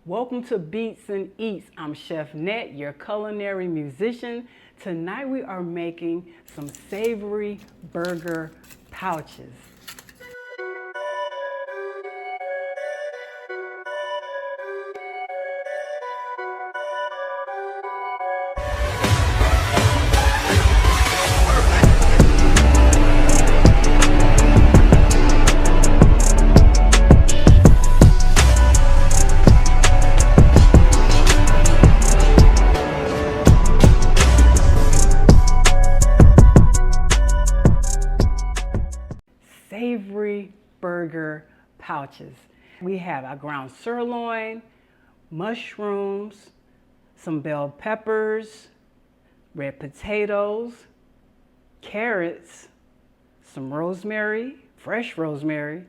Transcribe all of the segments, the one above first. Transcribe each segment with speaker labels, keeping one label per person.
Speaker 1: Welcome to BeatzNEatz. I'm Chef Net, your culinary musician. Tonight we are making some savory burger pouches. Savory burger pouches. We have our ground sirloin, mushrooms, some bell peppers, red potatoes, carrots, some rosemary, fresh rosemary,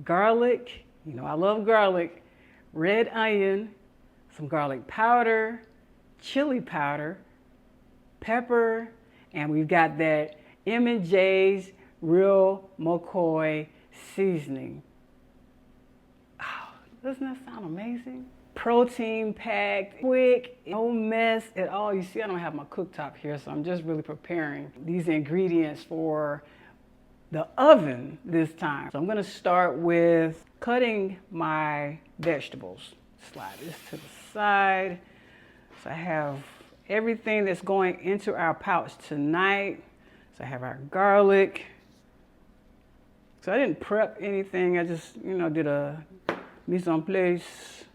Speaker 1: garlic, you know I love garlic, red onion, some garlic powder, chili powder, pepper, and we've got that M&J's Real McCoy seasoning. Oh, doesn't that sound amazing? Protein packed, quick, no mess at all. You see, I don't have my cooktop here, so I'm just really preparing these ingredients for the oven this time. So I'm gonna start with cutting my vegetables. Slide this to the side. So I have everything that's going into our pouch tonight. So I have our garlic. So I didn't prep anything. I just, did a mise en place.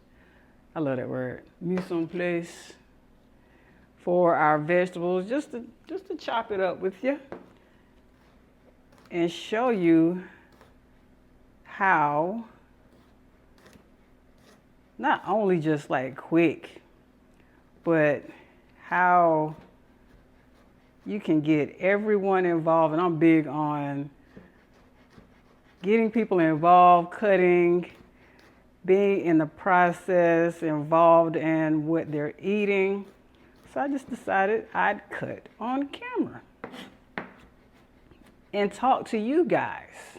Speaker 1: I love that word, mise en place, for our vegetables, just to chop it up with you and show you how not only just like quick, but how you can get everyone involved. And I'm big on getting people involved, cutting, being in the process, involved in what they're eating. So I just decided I'd cut on camera and talk to you guys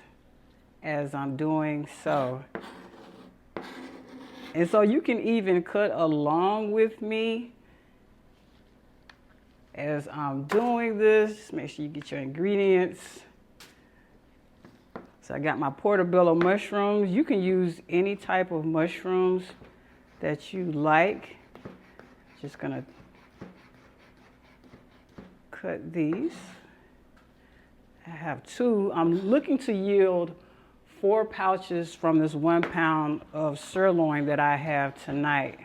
Speaker 1: as I'm doing so. And so you can even cut along with me as I'm doing this. Make sure you get your ingredients. So I got my portobello mushrooms. You can use any type of mushrooms that you like. Just gonna cut these. I have two. I'm looking to yield 4 pouches from this 1 pound of sirloin that I have tonight.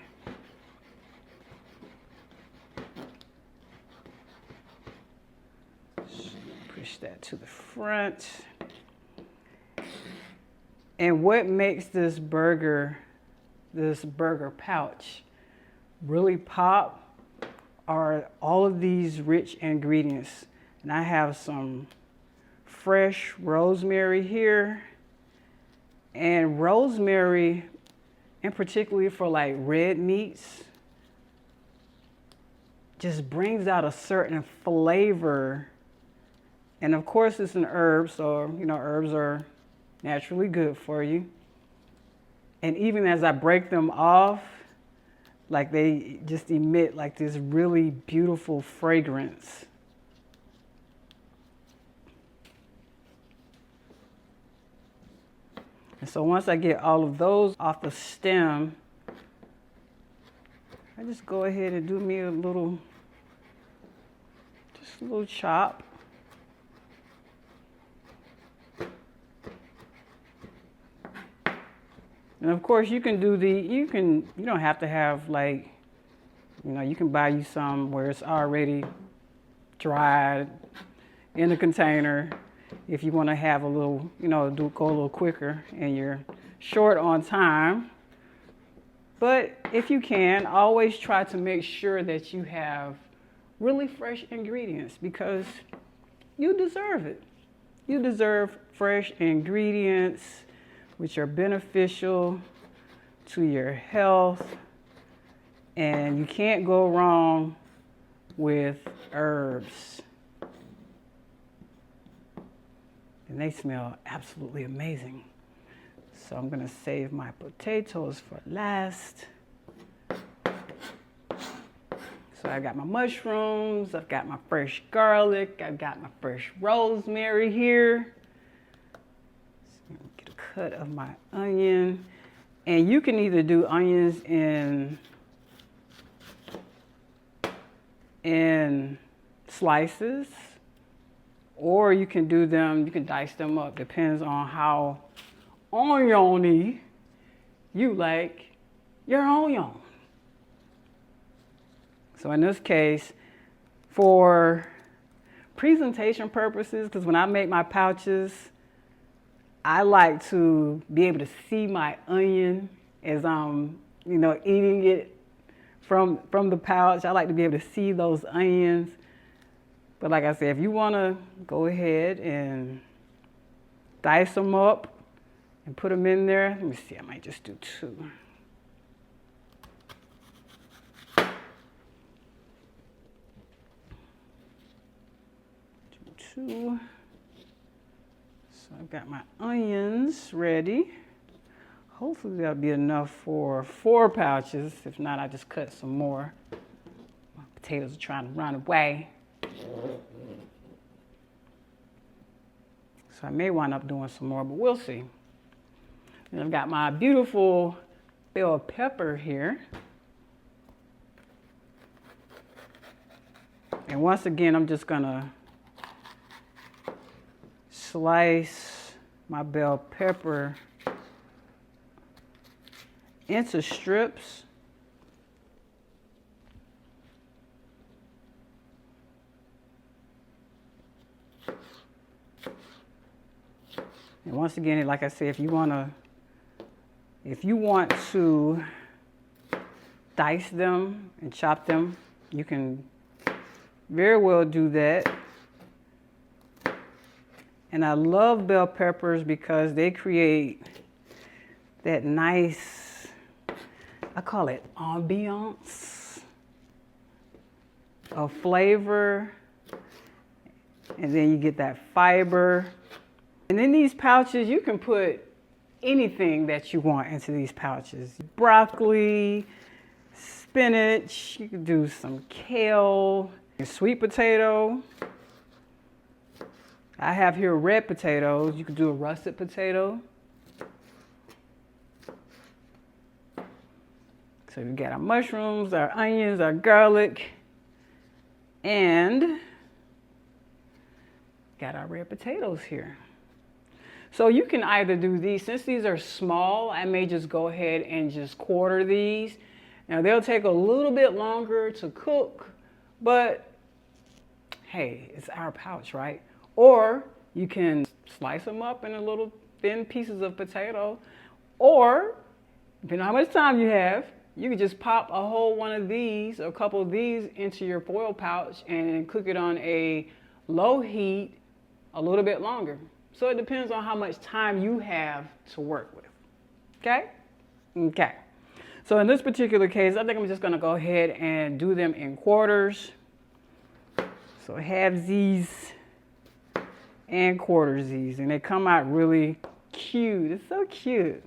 Speaker 1: Push that to the front. And what makes this burger pouch really pop are all of these rich ingredients. And I have some fresh rosemary here. And rosemary, and particularly for like red meats, just brings out a certain flavor. And of course it's an herb, so herbs are naturally good for you. And even as I break them off, like they just emit like this really beautiful fragrance. And so once I get all of those off the stem, I just go ahead and do me a little chop. And of course you can do you don't have to have you can buy you some where it's already dried in a container if you want to have a little, go a little quicker and you're short on time. But if you can, always try to make sure that you have really fresh ingredients because you deserve it. You deserve fresh ingredients which are beneficial to your health, and you can't go wrong with herbs. And they smell absolutely amazing. So I'm gonna save my potatoes for last. So I got my mushrooms, I've got my fresh garlic, I've got my fresh rosemary here. So get a cut of my onion. And you can either do onions in slices, or you can do them, you can dice them up. Depends on how oniony you like your onion. So in this case, for presentation purposes, because when I make my pouches, I like to be able to see my onion as I'm, eating it from the pouch. I like to be able to see those onions. But like I said, if you want to go ahead and dice them up and put them in there, let me see, I might just do 2. So I've got my onions ready. Hopefully that'll be enough for 4 pouches. If not, I just cut some more. My potatoes are trying to run away. So I may wind up doing some more, but we'll see. And I've got my beautiful bell pepper here. And once again, I'm just gonna slice my bell pepper into strips. And once again, like I said, if you want to dice them and chop them, you can very well do that. And I love bell peppers because they create that nice, I call it ambiance of flavor. And then you get that fiber. And in these pouches, you can put anything that you want into these pouches. Broccoli, spinach, you can do some kale, sweet potato. I have here red potatoes. You could do a russet potato. So we got our mushrooms, our onions, our garlic, and got our red potatoes here. So you can either do these, since these are small, I may just go ahead and just quarter these. Now they'll take a little bit longer to cook, but hey, it's our pouch, right? Or you can slice them up in a little thin pieces of potato, or depending on how much time you have, you can just pop a whole one of these or a couple of these into your foil pouch and cook it on a low heat a little bit longer. So it depends on how much time you have to work with. Okay? Okay. So in this particular case, I think I'm just going to go ahead and do them in quarters. So halvesies and quartersies, and they come out really cute. It's so cute.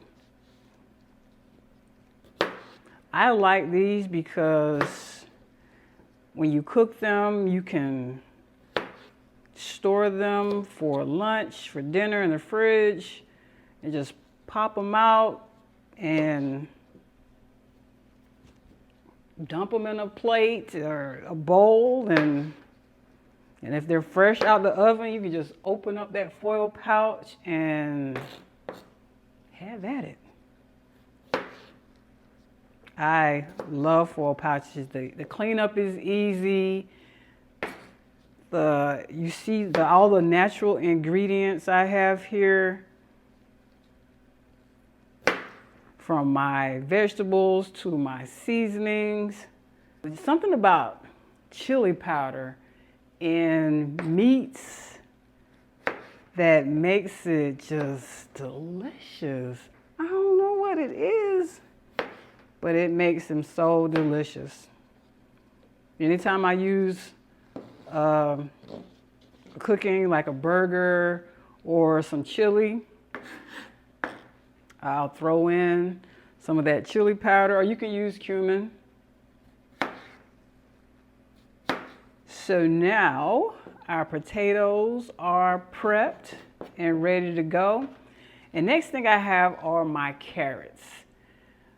Speaker 1: I like these because when you cook them, you can store them for lunch, for dinner in the fridge, and just pop them out and dump them in a plate or a bowl, and if they're fresh out the oven, you can just open up that foil pouch and have at it. I love foil pouches. The cleanup is easy. You see all the natural ingredients I have here, from my vegetables to my seasonings. There's something about chili powder in meats that makes it just delicious. I don't know what it is, but it makes them so delicious. Anytime I use cooking like a burger or some chili, I'll throw in some of that chili powder, or you can use cumin. So now our potatoes are prepped and ready to go. And next thing I have are my carrots.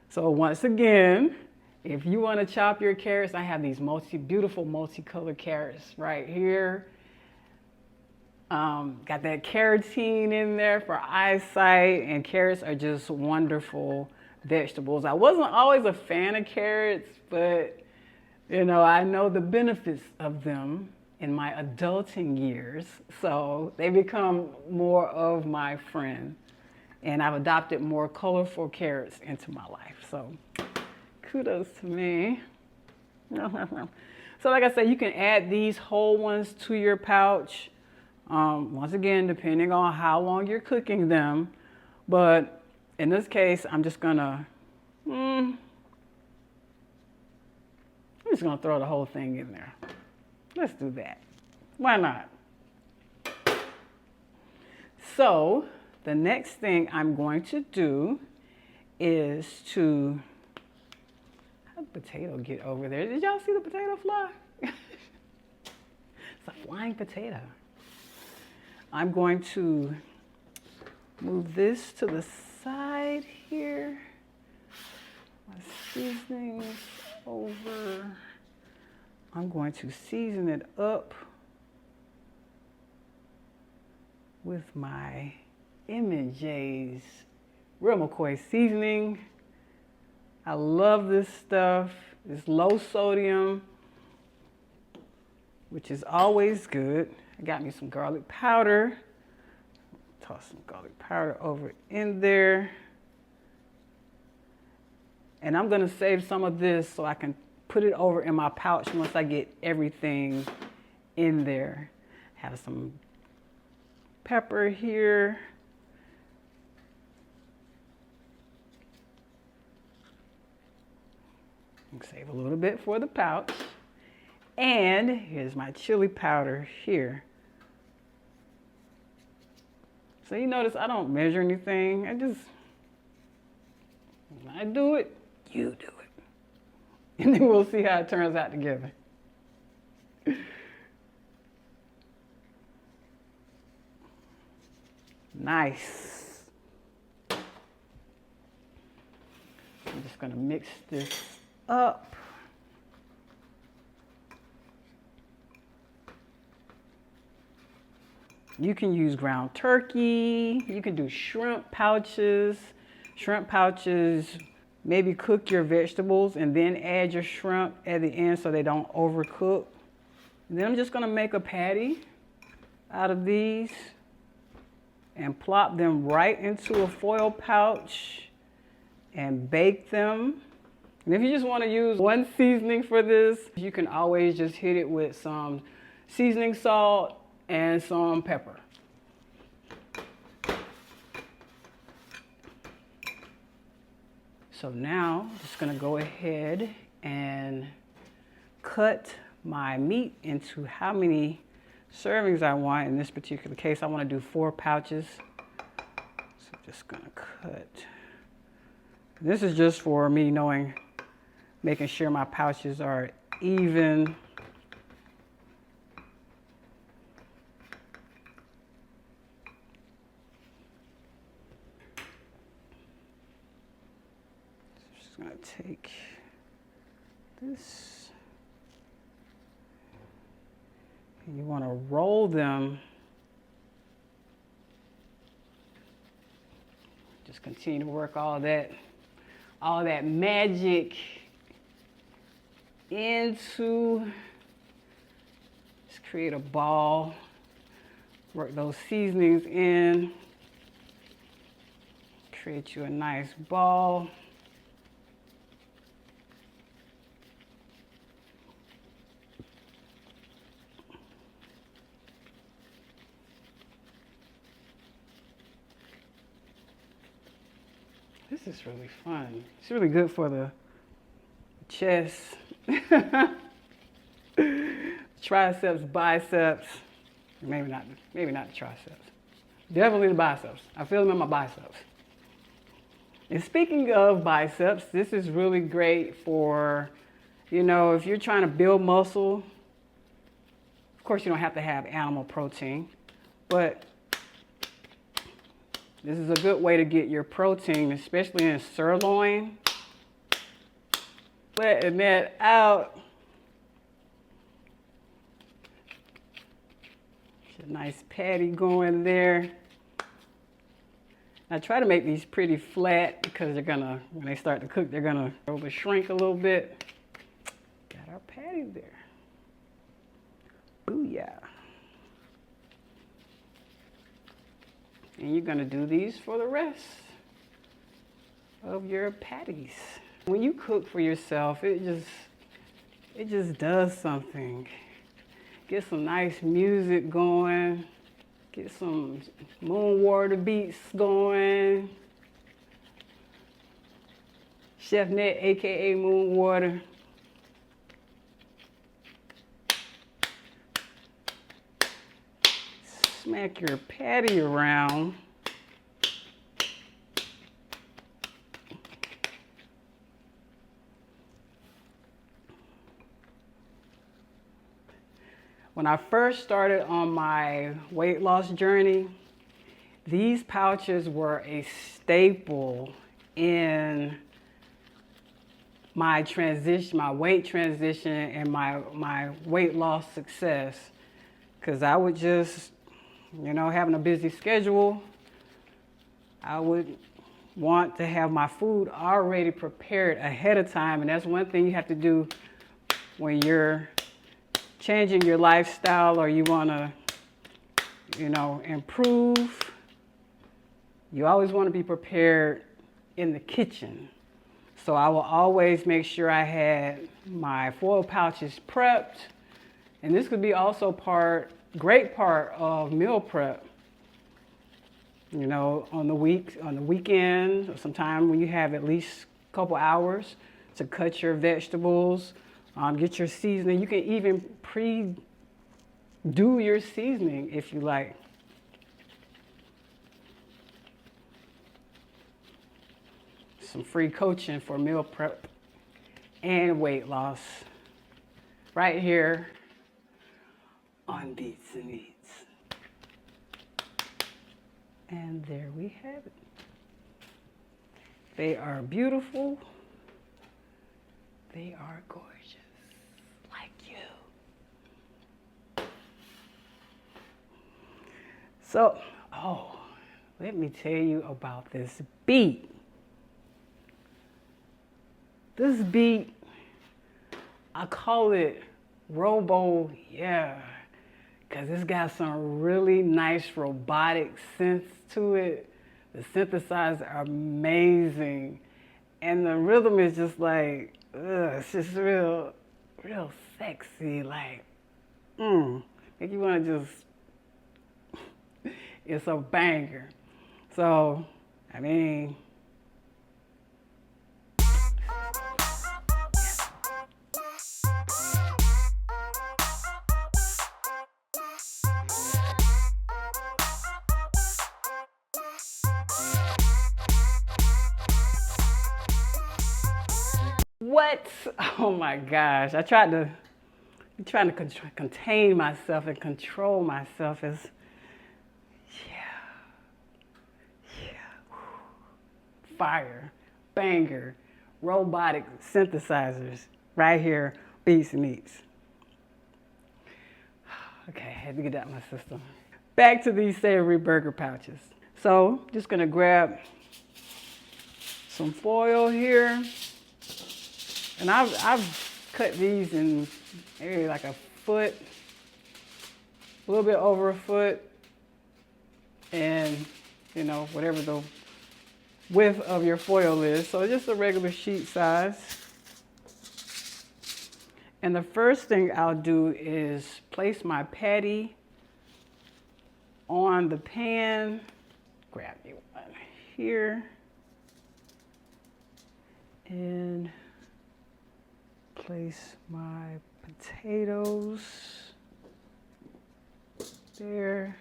Speaker 1: So once again, if you want to chop your carrots, I have these beautiful multicolored carrots right here. Got that carotene in there for eyesight, and carrots are just wonderful vegetables. I wasn't always a fan of carrots, but you know, I know the benefits of them in my adulting years, so they become more of my friend. And I've adopted more colorful carrots into my life, so kudos to me. So like I said, you can add these whole ones to your pouch. Once again, depending on how long you're cooking them. But in this case, I'm just gonna throw the whole thing in there. Let's do that. Why not? So the next thing I'm going to do is to, how did the potato get over there? Did y'all see the potato fly? It's a flying potato. I'm going to move this to the side here. My seasonings over. I'm going to season it up with my M&J's Real McCoy seasoning. I love this stuff. It's low sodium, which is always good. I got me some garlic powder. Toss some garlic powder over in there. And I'm gonna save some of this so I can put it over in my pouch once I get everything in there. Have some pepper here. Save a little bit for the pouch. And here's my chili powder here. So you notice I don't measure anything. When I do it, you do it. And then we'll see how it turns out together. Nice. I'm just gonna mix this up. You can use ground turkey. You can do shrimp pouches. Shrimp pouches, maybe cook your vegetables and then add your shrimp at the end so they don't overcook. And then I'm just gonna make a patty out of these and plop them right into a foil pouch and bake them. And if you just want to use one seasoning for this, you can always just hit it with some seasoning salt and some pepper. So now I'm just gonna go ahead and cut my meat into how many servings I want. In this particular case, I want to do 4 pouches. So I'm just gonna cut. This is just for me making sure my pouches are even. Just gonna take this. You want to roll them. Just continue to work all that magic into, just create a ball, work those seasonings in, create you a nice ball. This is really fun. It's really good for the chest, triceps, biceps. Maybe not the triceps. Definitely the biceps. I feel them in my biceps. And speaking of biceps, this is really great for, if you're trying to build muscle course, you don't have to have animal protein, but this is a good way to get your protein, especially in sirloin. Flatten that out. Get a nice patty going there. I try to make these pretty flat because they're gonna, when they start to cook, they're gonna over shrink a little bit. Got our patty there. Booyah. And you're gonna do these for the rest of your patties. When you cook for yourself, it just does something. Get some nice music going. Get some Münwater beats going. BeatzNEatz, aka Münwater. Smack your patty around. When I first started on my weight loss journey, these pouches were a staple in my transition, my weight transition, and my weight loss success. Because I would just, you know, having a busy schedule, I would want to have my food already prepared ahead of time. And that's one thing you have to do when you're changing your lifestyle or you want to, you know, improve. You always want to be prepared in the kitchen. So I will always make sure I had my foil pouches prepped. And this could be also great part of meal prep. You know, on the weekend, or sometime when you have at least a couple hours to cut your vegetables, get your seasoning. You can even do your seasoning if you like. Some free coaching for meal prep and weight loss right here on BeatzNEatz. And there we have it. They are beautiful. They are gorgeous. Like you. So, let me tell you about this beet. This beet, I call it because it's got some really nice robotic synths to it. The synthesizers are amazing. And the rhythm is just like, it's just real sexy, like, make you want to just, it's a banger. So, I mean, what? Oh my gosh. I'm trying to contain myself and control myself as, fire, banger, robotic synthesizers right here, BeatzNEatz. Okay, I had to get that out of my system. Back to these savory burger pouches. So, just gonna grab some foil here. And I've cut these in maybe like a foot, a little bit over a foot, and you know, whatever the width of your foil is. So just a regular sheet size. And the first thing I'll do is place my patty on the pan. Grab me one here. And place my potatoes there.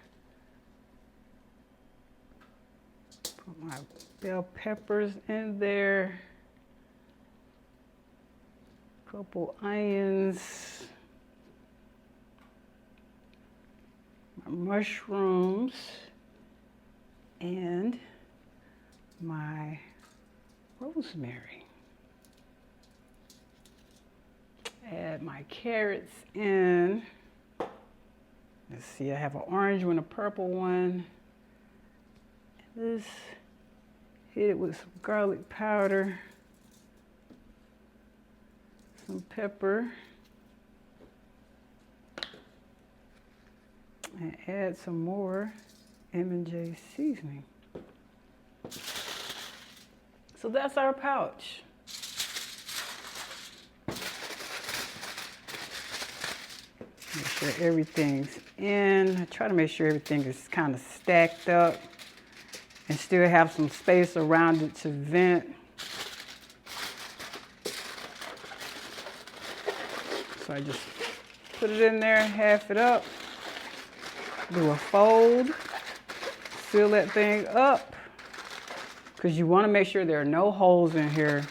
Speaker 1: Put my bell peppers in there. Couple onions. my mushrooms and my rosemary. Add my carrots in. Let's see, I have an orange one, a purple one. This, hit it with some garlic powder, some pepper, and add some more M&J seasoning. So that's our pouch. Make sure everything's in. I try to make sure everything is kind of stacked up and still have some space around it to vent. So I just put it in there, half it up, do a fold, seal that thing up, because you want to make sure there are no holes in here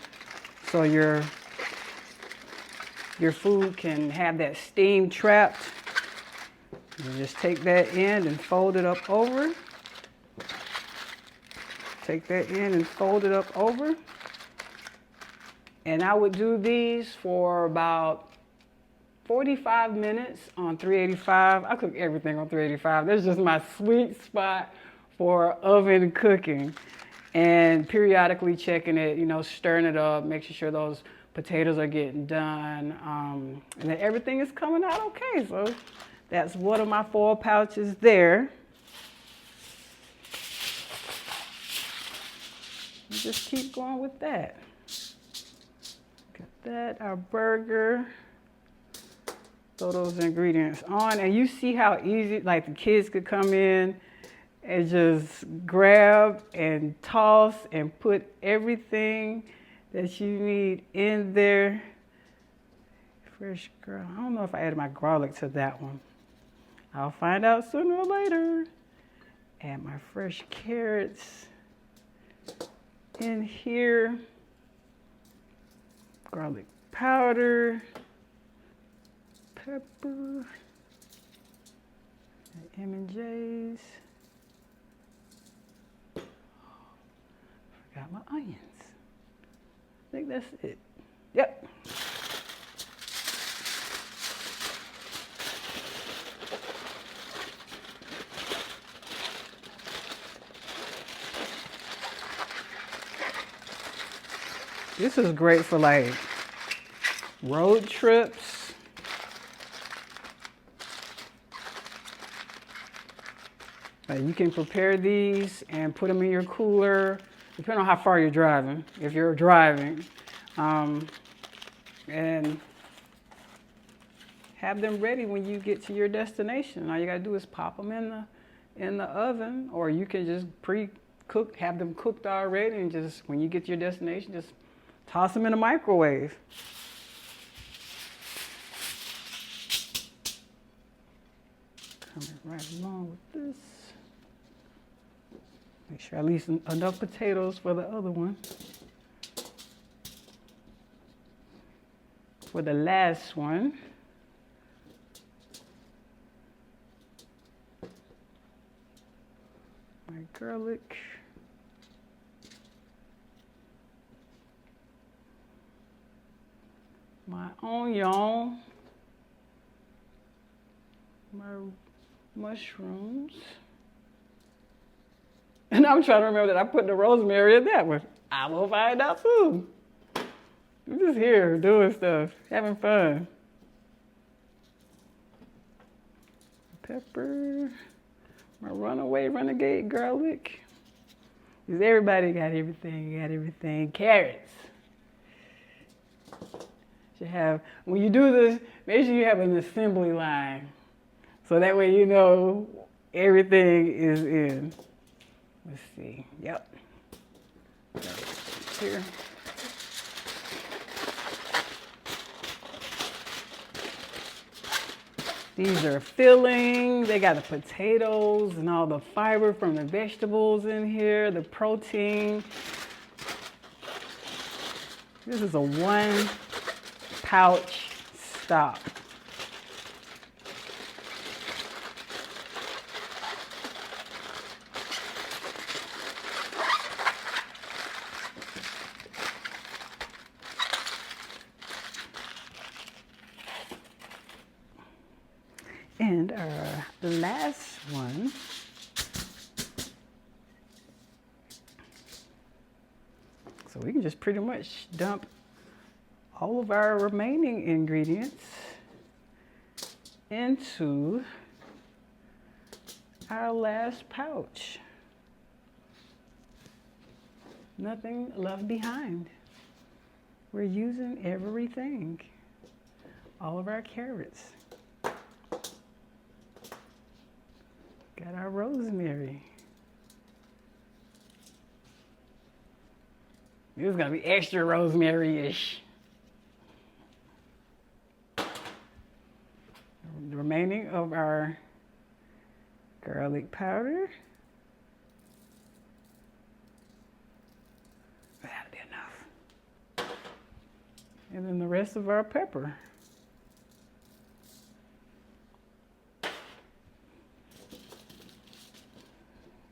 Speaker 1: so your food can have that steam trapped. You just take that end and fold it up over. Take that end and fold it up over. And I would do these for about 45 minutes on 385. I cook everything on 385. That's just my sweet spot for oven cooking. And periodically checking it, you know, stirring it up, making sure those potatoes are getting done, and that everything is coming out okay. So that's one of my 4 pouches there. And just keep going with that. Got that, our burger. Throw those ingredients on, and you see how easy, like the kids could come in and just grab and toss and put everything that you need in there. Fresh garlic. I don't know if I added my garlic to that one. I'll find out sooner or later. Add my fresh carrots in here. Garlic powder. Pepper. M&J's. Forgot my onions. I think that's it. Yep. This is great for like road trips. You can prepare these and put them in your cooler, depending on how far you're driving, if you're driving, and have them ready when you get to your destination. All you gotta do is pop them in the oven, or you can just pre-cook, have them cooked already, and just when you get to your destination, just toss them in the microwave. Coming right along with this. Make sure I leave enough potatoes for the other one. For the last one, my garlic. My onion. My mushrooms. And I'm trying to remember that I put the rosemary in that one. I will find out soon. I'm just here doing stuff, having fun. Pepper, my runaway renegade garlic. Because everybody got everything. Carrots. Should have, when you do this, make sure you have an assembly line. So that way you know everything is in. Let's see. Yep. Here. These are filling. They got the potatoes and all the fiber from the vegetables in here, the protein. This is a 1 pouch stock. And our last one so we can just pretty much dump all of our remaining ingredients into our last pouch. Nothing left behind. We're using everything. All of our carrots. Got our rosemary. This is gonna be extra rosemary-ish. The remaining of our garlic powder. That'll be enough. And then the rest of our pepper.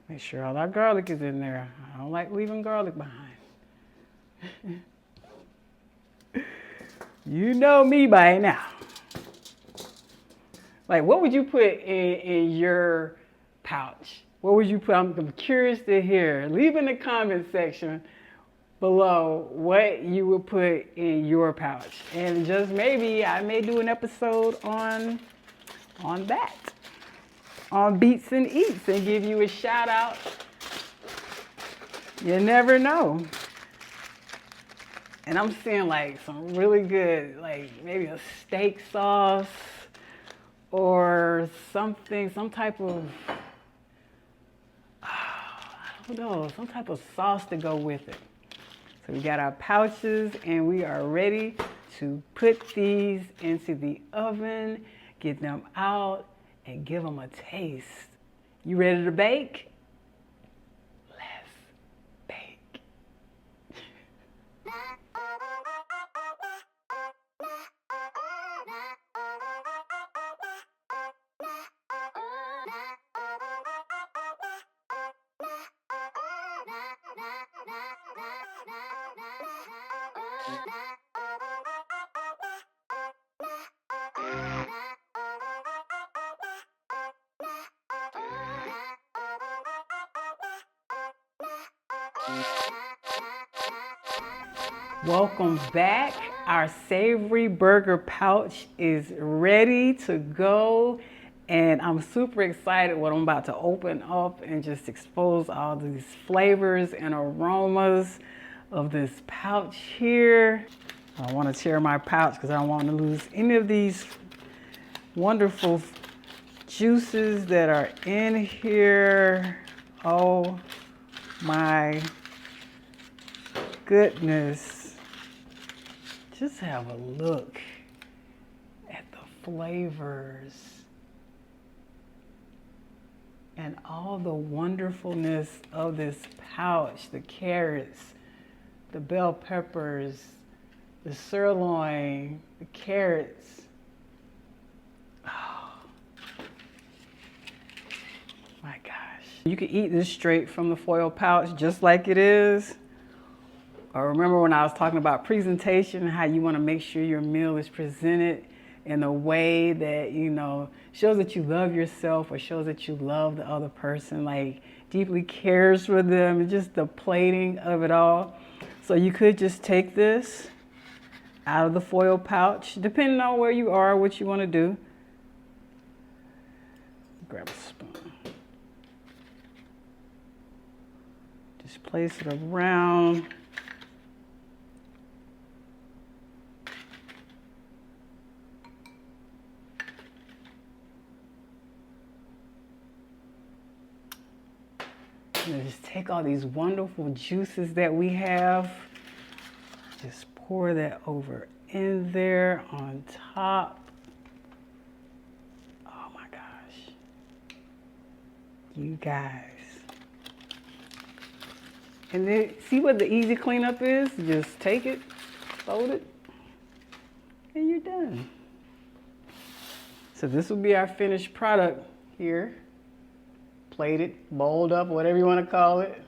Speaker 1: Make sure all our garlic is in there. I don't like leaving garlic behind. You know me by now. Like, what would you put in your pouch? What would you put? I'm curious to hear. Leave in the comment section below what you would put in your pouch. And just maybe I may do an episode on that. On BeatzNEatz and give you a shout out. You never know. And I'm seeing like some really good, like maybe a steak sauce or something, some type of, I don't know, some type of sauce to go with it. So we got our pouches and we are ready to put these into the oven, get them out, and give them a taste. You ready to bake? Let's bake. Welcome back. Our savory burger pouch is ready to go. And I'm super excited what I'm about to open up and just expose all these flavors and aromas of this pouch here. I want to tear my pouch because I don't want to lose any of these wonderful juices that are in here. Oh my goodness. Just have a look at the flavors and all the wonderfulness of this pouch. The carrots, the bell peppers, the sirloin, the carrots. Oh my gosh. You can eat this straight from the foil pouch just like it is. Or remember when I was talking about presentation, how you want to make sure your meal is presented in a way that, you know, shows that you love yourself or shows that you love the other person, like deeply cares for them, and just the plating of it all. So you could just take this out of the foil pouch, depending on where you are, what you want to do. Grab a spoon. Just place it around. And just take all these wonderful juices that we have, just pour that over in there on top. Oh my gosh. You guys. And then see what the easy cleanup is? Just take it, fold it, and you're done. So this will be our finished product here. Plated, bowled up, whatever you want to call it.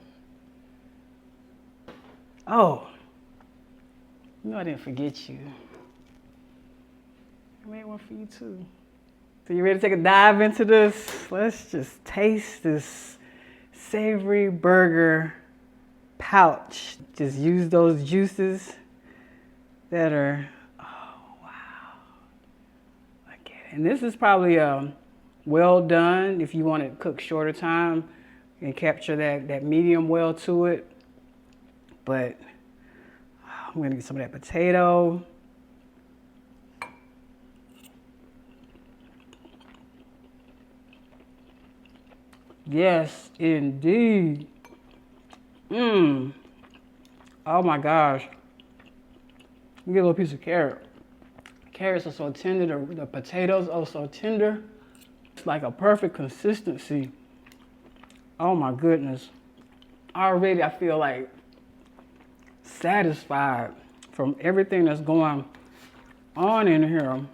Speaker 1: Oh, no, I didn't forget you. I made one for you too. So you ready to take a dive into this? Let's just taste this savory burger pouch. Just use those juices that are, oh wow. Look at it. And this is probably well done. If you want it cooked shorter time and capture that medium well to it. But I'm gonna get some of that potato. Yes, indeed. Mmm. Oh my gosh. You get a little piece of carrot. Carrots are so tender, the potatoes are so tender. It's like a perfect consistency. Oh my goodness. Already I feel like satisfied from everything that's going on in here.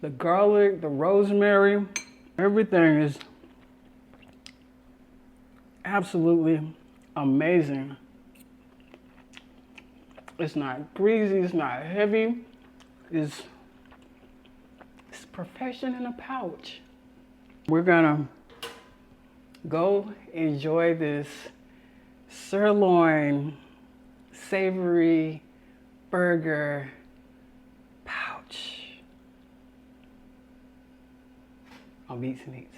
Speaker 1: The garlic, the rosemary, everything is absolutely amazing. It's not greasy, it's not heavy. It's perfection in a pouch. We're gonna go enjoy this sirloin savory burger pouch on BeatzNEatz.